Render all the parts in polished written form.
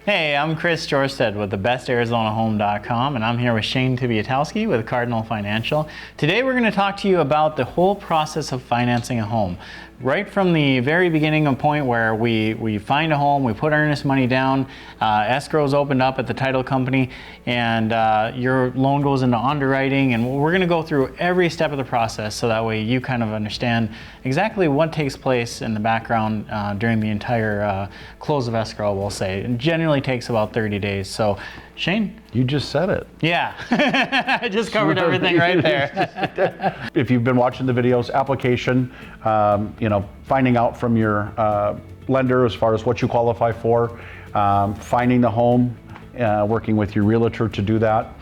Hey, I'm Chris Jorstead with thebestarizonahome.com, and I'm here with Shane Tibiatowski with Cardinal Financial. Today we're going to talk to you about the whole process of financing a home. Right from the very beginning, a point where we find a home, we put earnest money down, escrow's opened up at the title company, and your loan goes into underwriting, and we're going to go through every step of the process so that way you kind of understand exactly what takes place in the background during the entire close of escrow, we'll say. It generally takes about 30 days. So, Shane? You just said it. Yeah, I just covered everything right there. If you've been watching the videos, application, finding out from your lender as far as what you qualify for, finding the home, working with your realtor to do that.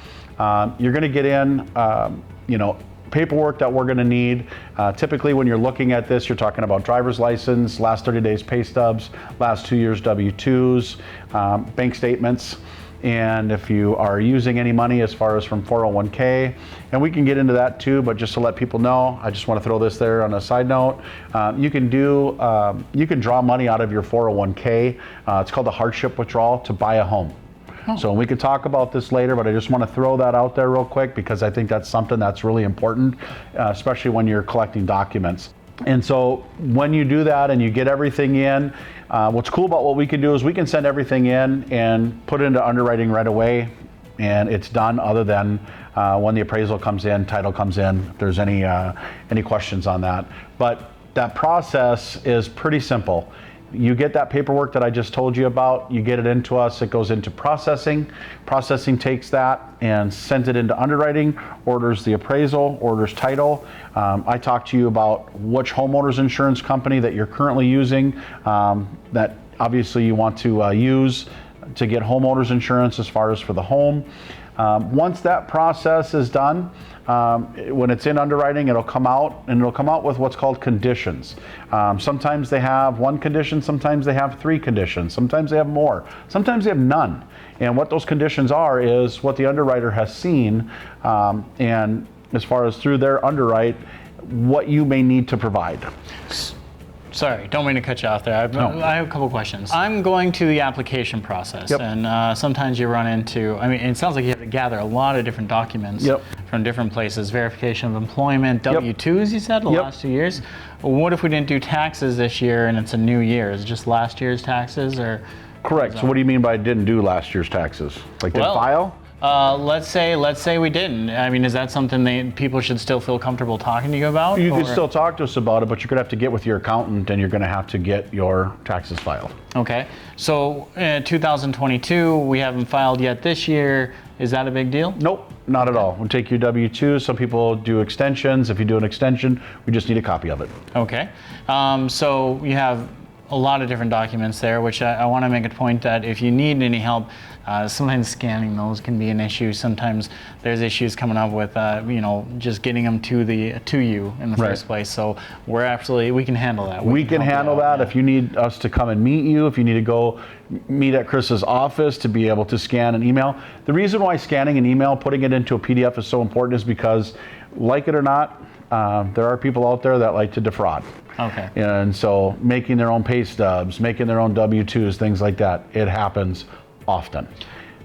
You're going to get in, paperwork that we're going to need. Typically when you're looking at this, you're talking about driver's license, last 30 days pay stubs, last 2 years W-2s, bank statements, and if you are using any money as far as from 401k, and we can get into that too, but just to let people know, I just want to throw this there on a side note. You can draw money out of your 401k. It's called a hardship withdrawal to buy a home. So we could talk about this later, but I just want to throw that out there real quick because I think that's something that's really important, especially when you're collecting documents. And so when you do that and you get everything in, what's cool about what we can do is we can send everything in and put it into underwriting right away, and it's done other than when the appraisal comes in, title comes in, if there's any questions on that. But that process is pretty simple. You get that paperwork that I just told you about, you get it into us, it goes into processing. Processing takes that and sends it into underwriting, orders the appraisal, orders title. I talked to you about which homeowners insurance company that you're currently using, that obviously you want to use to get homeowners insurance as far as for the home. Once that process is done, when it's in underwriting, it'll come out, and it'll come out with what's called conditions. Sometimes they have one condition, sometimes they have 3 conditions, sometimes they have more, sometimes they have none. And what those conditions are is what the underwriter has seen, and as far as through their underwrite, what you may need to provide. Sorry, don't mean to cut you off there. I have a couple questions. I'm going to the application process, and sometimes you run into, it sounds like you have to gather a lot of different documents from different places. Verification of employment, W-2s, you said, the last 2 years. What if we didn't do taxes this year and it's a new year? Is it just last year's taxes, or? Correct. So what do you mean by didn't do last year's taxes? Like didn't file? Let's say we didn't. Is that something that people should still feel comfortable talking to you about? You can still talk to us about it, but you're going to have to get with your accountant and you're going to have to get your taxes filed. Okay. So 2022, we haven't filed yet this year. Is that a big deal? Nope, not at all. We'll take your W-2. Some people do extensions. If you do an extension, we just need a copy of it. Okay. So you have a lot of different documents there, which I want to make a point that if you need any help, sometimes scanning those can be an issue. Sometimes there's issues coming up with, just getting them to you in the first place. So we can handle that. We can handle that. If you need us to come and meet you, if you need to go meet at Chris's office to be able to scan and email. The reason why scanning and email, putting it into a PDF is so important is because, like it or not, there are people out there that like to defraud. Okay. And so making their own pay stubs, making their own W-2s, things like that, it happens often.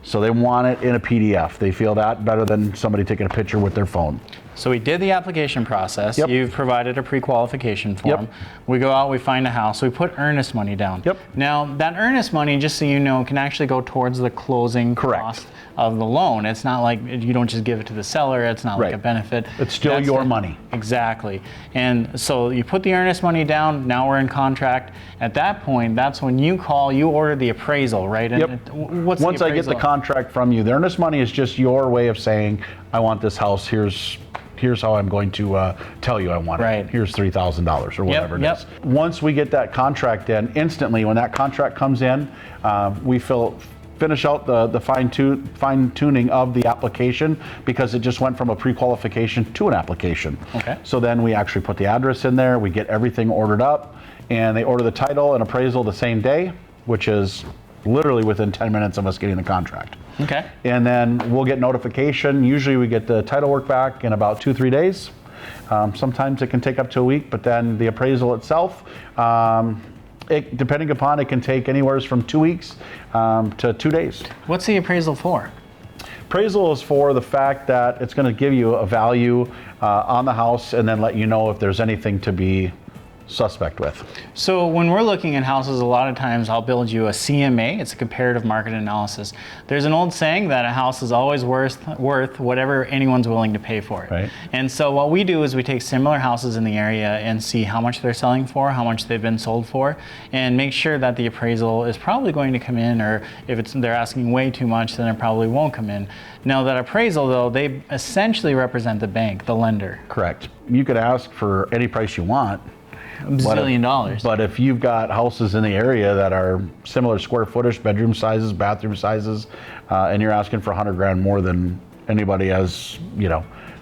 So they want it in a PDF. They feel that better than somebody taking a picture with their phone. So we did the application process. You've provided a pre-qualification form. We go out, we find a house, we put earnest money down. Now that earnest money, just so you know, can actually go towards the closing cost of the loan. It's not like you don't just give it to the seller. It's not like a benefit. It's still your money. Exactly. And so you put the earnest money down. Now we're in contract. At that point, that's when you call, you order the appraisal, right? And what's Once I get the contract from you, the earnest money is just your way of saying, I want this house. Here's how I'm going to tell you I want it. Here's $3,000 or whatever it is. Once we get that contract in, instantly when that contract comes in, we finish out the fine-tuning of the application because it just went from a pre-qualification to an application. So then we actually put the address in there, we get everything ordered up, and they order the title and appraisal the same day, which is literally within 10 minutes of us getting the contract. And then we'll get notification. Usually we get the title work back in about 2-3 days. Sometimes it can take up to a week, but then the appraisal itself, Depending upon, it can take anywhere from 2 weeks to 2 days. What's the appraisal for? Appraisal is for the fact that it's going to give you a value on the house and then let you know if there's anything to be suspect with. So when we're looking at houses, a lot of times I'll build you a CMA. It's a comparative market analysis. There's an old saying that a house is always worth whatever anyone's willing to pay for it. Right. And so what we do is we take similar houses in the area and see how much they're selling for, how much they've been sold for, and make sure that the appraisal is probably going to come in, or if they're asking way too much, then it probably won't come in. Now that appraisal, though, they essentially represent the bank, the lender. Correct. You could ask for any price you want. $1 billion. But if you've got houses in the area that are similar square footage, bedroom sizes, bathroom sizes, and you're asking for $100,000 more than anybody has,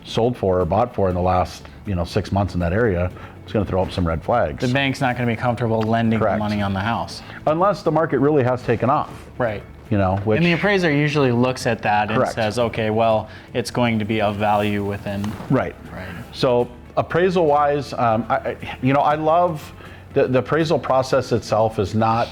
sold for or bought for in the last, 6 months in that area, it's going to throw up some red flags. The bank's not going to be comfortable lending the money on the house. Unless the market really has taken off. Right. Which, and the appraiser usually looks at that correct. And says, okay, well, it's going to be of value within. Right. So appraisal wise, I love the appraisal process itself is not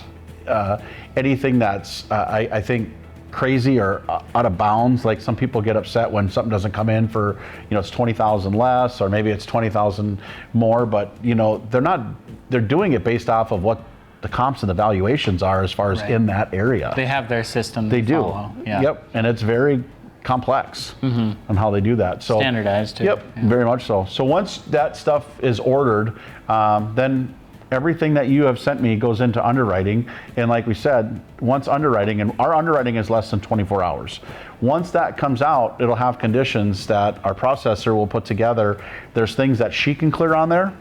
anything that's, I think, crazy or out of bounds. Like some people get upset when something doesn't come in for, it's 20,000 less, or maybe it's 20,000 more, but they're doing it based off of what the comps and the valuations are as far as in that area. They have their system. They do. Follow. Yeah. Yep. And it's very complex on how they do that. So standardized too. Yep, very much so. So once that stuff is ordered, then everything that you have sent me goes into underwriting. And like we said, once underwriting, and our underwriting is less than 24 hours. Once that comes out, it'll have conditions that our processor will put together. There's things that she can clear on there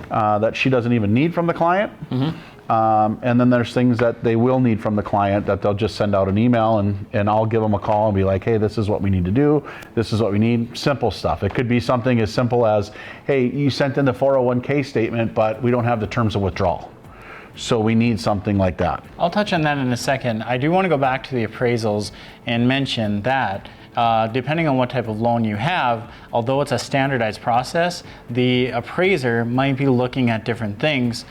that she doesn't even need from the client. And then there's things that they will need from the client that they'll just send out an email, and I'll give them a call and be like, hey, this is what we need to do. This is what we need. Simple stuff. It could be something as simple as, hey, you sent in the 401k statement, but we don't have the terms of withdrawal. So we need something like that. I'll touch on that in a second. I do want to go back to the appraisals and mention that depending on what type of loan you have, although it's a standardized process, the appraiser might be looking at different things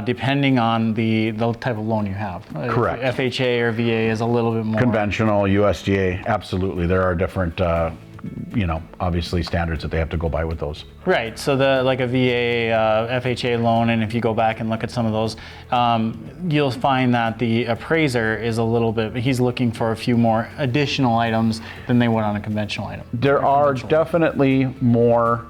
depending on the type of loan you have. Correct. FHA or VA is a little bit more conventional. USDA, absolutely. There are different, obviously standards that they have to go by with those. Right. So like a VA, FHA loan, and if you go back and look at some of those, you'll find that the appraiser is a little bit, he's looking for a few more additional items than they would on a conventional item. There are definitely more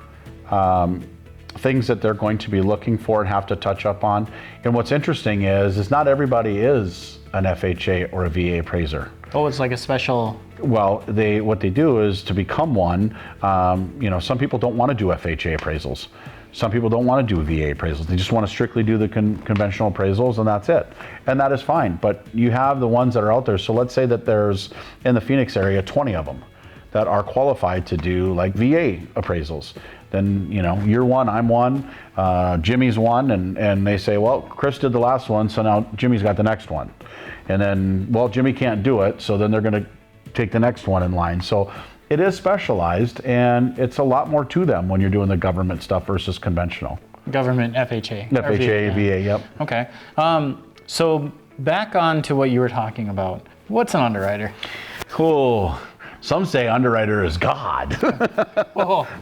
things that they're going to be looking for and have to touch up on. And what's interesting is not everybody is an FHA or a VA appraiser. Oh, it's like a special. Well, what they do is to become one. Some people don't want to do FHA appraisals. Some people don't want to do VA appraisals. They just want to strictly do the conventional appraisals, and that's it. And that is fine. But you have the ones that are out there. So let's say that there's in the Phoenix area 20 of them that are qualified to do like VA appraisals. Then you're one, I'm one, Jimmy's one, and they say, well, Chris did the last one, so now Jimmy's got the next one. And then, well, Jimmy can't do it, so then they're going to take the next one in line. So it is specialized, and it's a lot more to them when you're doing the government stuff versus conventional. Government FHA. FHA, VA, yep. Okay. So back on to what you were talking about. What's an underwriter? Cool. Some say underwriter is God.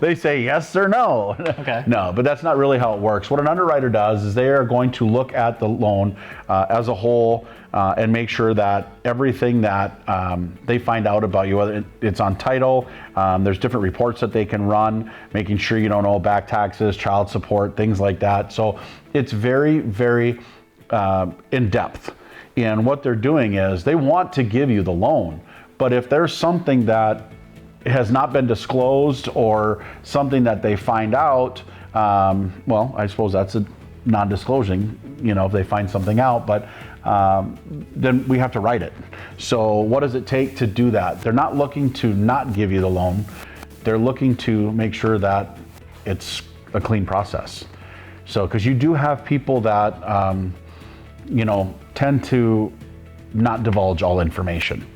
They say yes or no. Okay. No, but that's not really how it works. What an underwriter does is they are going to look at the loan as a whole and make sure that everything that they find out about you, whether it's on title, there's different reports that they can run, making sure you don't owe back taxes, child support, things like that. So it's very, very in depth. And what they're doing is they want to give you the loan. But if there's something that has not been disclosed or something that they find out, well, I suppose that's a non-disclosing, if they find something out, but then we have to write it. So what does it take to do that? They're not looking to not give you the loan. They're looking to make sure that it's a clean process. So, because you do have people that, tend to not divulge all information.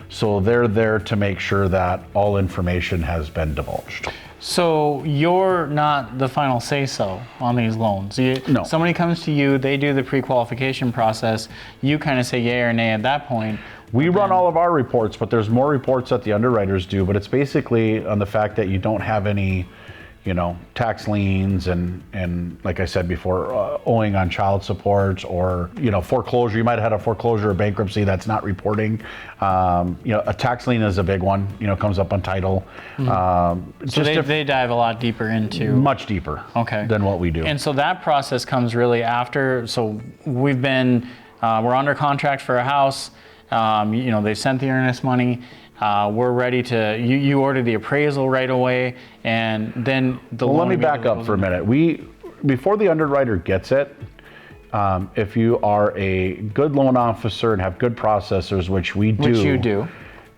So they're there to make sure that all information has been divulged. So you're not the final say-so on these loans. No. Somebody comes to you, they do the pre-qualification process, you kind of say yay or nay at that point. We run all of our reports, but there's more reports that the underwriters do, but it's basically on the fact that you don't have any, tax liens and like I said before, owing on child support or, foreclosure. You might have had a foreclosure or bankruptcy that's not reporting. A tax lien is a big one, comes up on title. So they dive a lot deeper into... Much deeper than what we do. And so that process comes really after, so we're under contract for a house, they sent the earnest money. We're ready to, you order the appraisal right away, and then the loan... Let me back up for a minute. Before the underwriter gets it, if you are a good loan officer and have good processors, which we do... Which you do.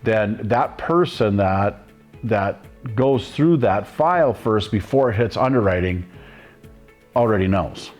Then that person that goes through that file first before it hits underwriting already knows.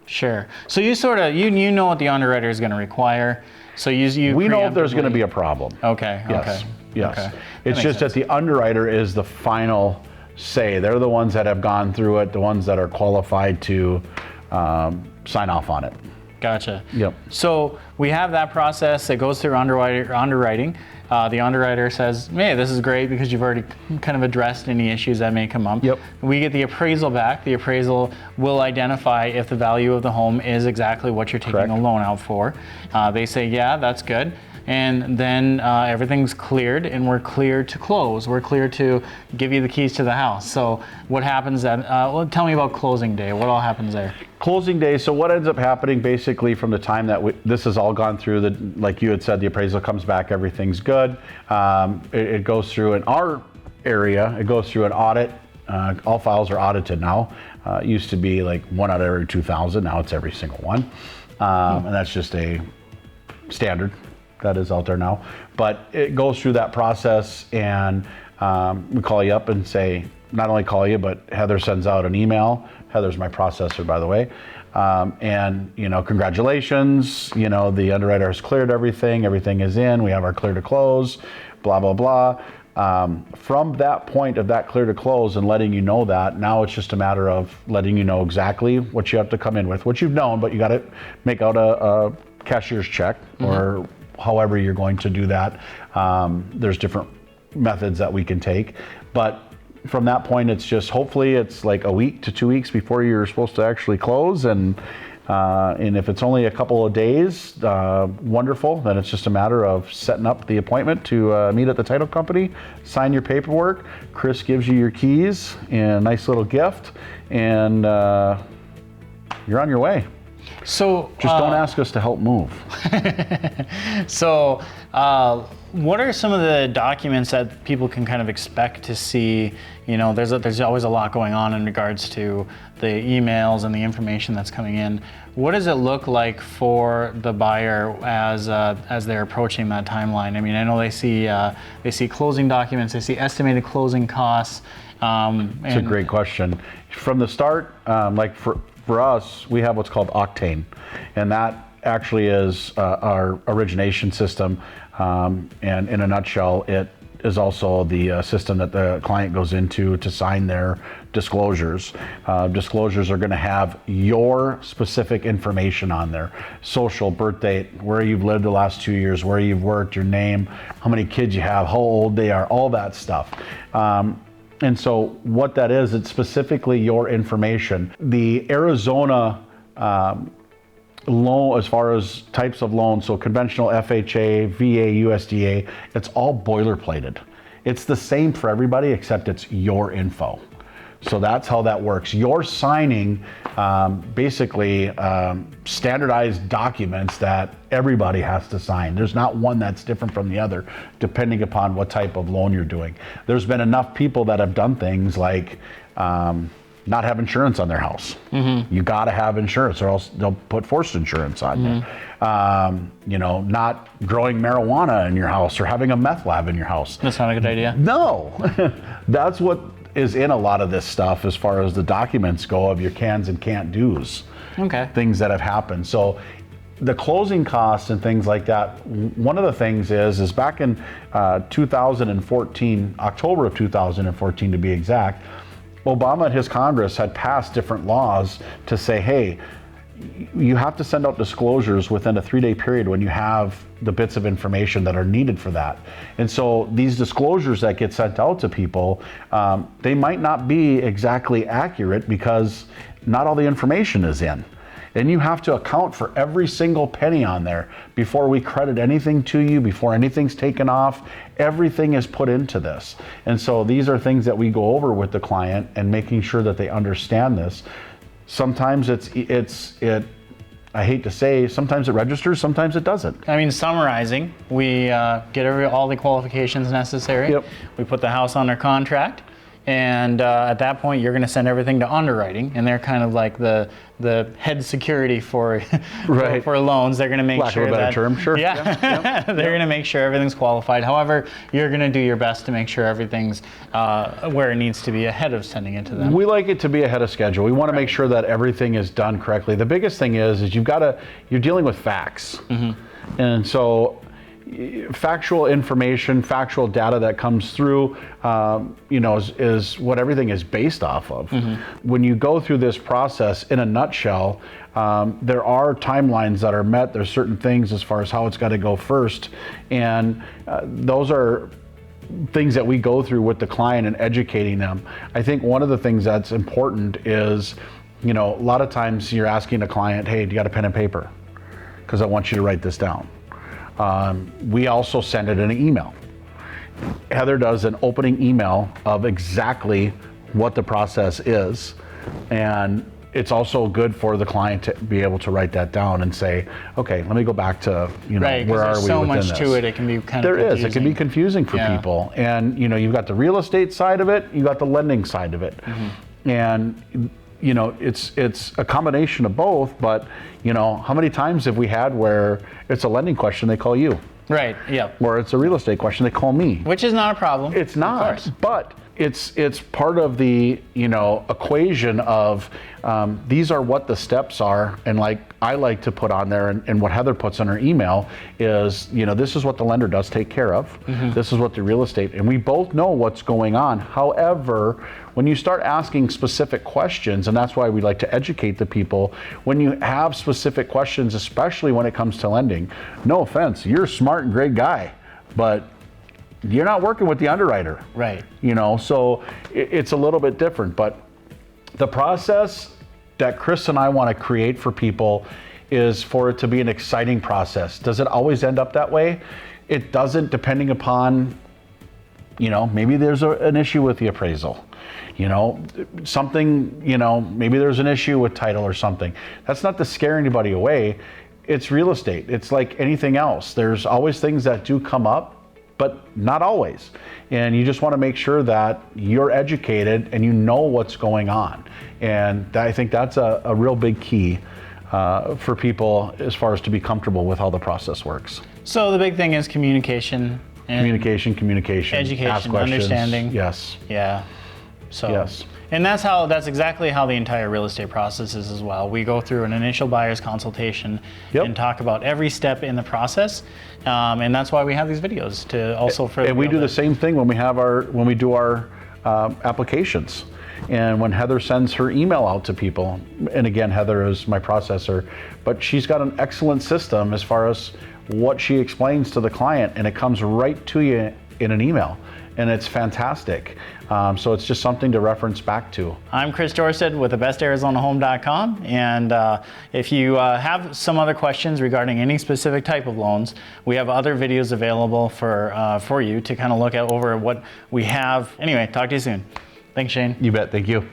Sure. So you sort of, you know what the underwriter is going to require. So we know if there's going to be a problem. Okay. Yes. Okay. Yes. Okay. It's just that the underwriter is the final say. They're the ones that have gone through it, the ones that are qualified to sign off on it. Gotcha. Yep. So we have that process that goes through underwriting. The underwriter says, hey, this is great because you've already kind of addressed any issues that may come up. Yep. We get the appraisal back. The appraisal will identify if the value of the home is exactly what you're taking a loan out for. They say, yeah, that's good. And then everything's cleared and we're clear to close. We're clear to give you the keys to the house. So what happens then? Tell me about closing day. What all happens there? Closing day. So what ends up happening basically from the time that this has all gone through, like you had said, the appraisal comes back, everything's good. It goes through, in our area, it goes through an audit. All files are audited now. It used to be like 1 out of every 2,000. Now it's every single one. And that's just a standard that is out there now. But it goes through that process, and we call you up and say, not only call you, but Heather sends out an email. Heather's my processor, by the way. And, congratulations, the underwriter has cleared everything. Everything is in. We have our clear to close, blah, blah, blah. From that point of that clear to close and letting you know that, now it's just a matter of letting you know exactly what you have to come in with, what you've known, but you got to make out a cashier's check or however you're going to do that. There's different methods that we can take, but from that point, it's just, hopefully it's like a week to 2 weeks before you're supposed to actually close. And if it's only a couple of days, wonderful. Then it's just a matter of setting up the appointment to meet at the title company, sign your paperwork. Chris gives you your keys and a nice little gift, and you're on your way. So just don't ask us to help move. So what are some of the documents that people can kind of expect to see? There's always a lot going on in regards to the emails and the information that's coming in. What does it look like for the buyer as they're approaching that timeline? I mean, I know they see closing documents, they see estimated closing costs. It's a great question. From the start, like for us, we have what's called Octane, and that actually is our origination system. And in a nutshell, it is also the system that the client goes into to sign their disclosures. Disclosures are going to have your specific information on there: social, birth date, where you've lived the last 2 years, where you've worked, your name, how many kids you have, how old they are, all that stuff. And so what that is, it's specifically your information. The Arizona loan, as far as types of loans, so conventional FHA, VA, USDA, it's all boilerplated. It's the same for everybody except it's your info. So that's how that works. You're signing basically standardized documents that everybody has to sign. There's not one that's different from the other, depending upon what type of loan you're doing. There's been enough people that have done things like not have insurance on their house. You got to have insurance, or else they'll put forced insurance on you. Not growing marijuana in your house or having a meth lab in your house. That's not a good idea. No, that's what is in a lot of this stuff as far as the documents go of your cans and can't do's. Okay. Things that have happened. So the closing costs and things like that, one of the things is back in 2014, October of 2014 to be exact, Obama and his Congress had passed different laws to say, hey, you have to send out disclosures within a 3-day period when you have the bits of information that are needed for that. And so these disclosures that get sent out to people, they might not be exactly accurate because not all the information is in. And you have to account for every single penny on there before we credit anything to you, before anything's taken off. Everything is put into this. And so these are things that we go over with the client and making sure that they understand this. Sometimes I hate to say, sometimes it registers, sometimes it doesn't. I mean, summarizing, we get all the qualifications necessary. Yep. We put the house under contract. And at that point, you're going to send everything to underwriting, and they're kind of like the head security for Right. for loans. They're going to make Lack sure of a better that term, sure. yeah, they're going to make sure everything's qualified. However, you're going to do your best to make sure everything's where it needs to be ahead of sending it to them. We like it to be ahead of schedule. We want to make sure that everything is done correctly. The biggest thing is you're dealing with facts, and so factual information, factual data that comes through, is what everything is based off of. When you go through this process, in a nutshell, there are timelines that are met. There's certain things as far as how it's got to go first, and those are things that we go through with the client and educating them. I think one of the things that's important is, a lot of times you're asking a client, hey, do you got a pen and paper? Because I want you to write this down. We also send it in an email. Heather does an opening email of exactly what the process is, and it's also good for the client to be able to write that down and say, okay, let me go back to, Right, where are there's we so within much this? to it, it can be kind of There confusing. is. It can be confusing for people. And, you've got the real estate side of it, you've got the lending side of it. And, it's a combination of both, but, how many times have we had where it's a lending question, they call you? Right, yeah. Or it's a real estate question, they call me. Which is not a problem. It's of not, course. but it's part of the equation of these are what the steps are, and like I like to put on there, and what Heather puts on her email is this is what the lender does take care of. This is what the real estate, and we both know what's going on. However, when you start asking specific questions, and that's why we like to educate the people, when you have specific questions, especially when it comes to lending, no offense, you're a smart and great guy, but you're not working with the underwriter. Right. So it's a little bit different, but the process that Chris and I want to create for people is for it to be an exciting process. Does it always end up that way? It doesn't, depending upon, maybe there's an issue with the appraisal. Something, maybe there's an issue with title or something. That's not to scare anybody away. It's real estate. It's like anything else. There's always things that do come up, but not always. And you just want to make sure that you're educated and you know what's going on. And I think that's a real big key for people as far as to be comfortable with how the process works. So the big thing is communication. And Communication, education, ask questions. understanding. Yes. Yeah. So, Yes. And that's exactly how the entire real estate process is as well. We go through an initial buyer's consultation and talk about every step in the process, and that's why we have these videos to also further. And we do the same thing when we do our applications. And when Heather sends her email out to people, and again, Heather is my processor, but she's got an excellent system as far as what she explains to the client, and it comes right to you in an email. And it's fantastic. So it's just something to reference back to. I'm Chris Dorset with thebestarizonahome.com, and if you have some other questions regarding any specific type of loans, we have other videos available for you to kind of look at over what we have. Anyway, talk to you soon. Thanks, Shane. You bet. Thank you.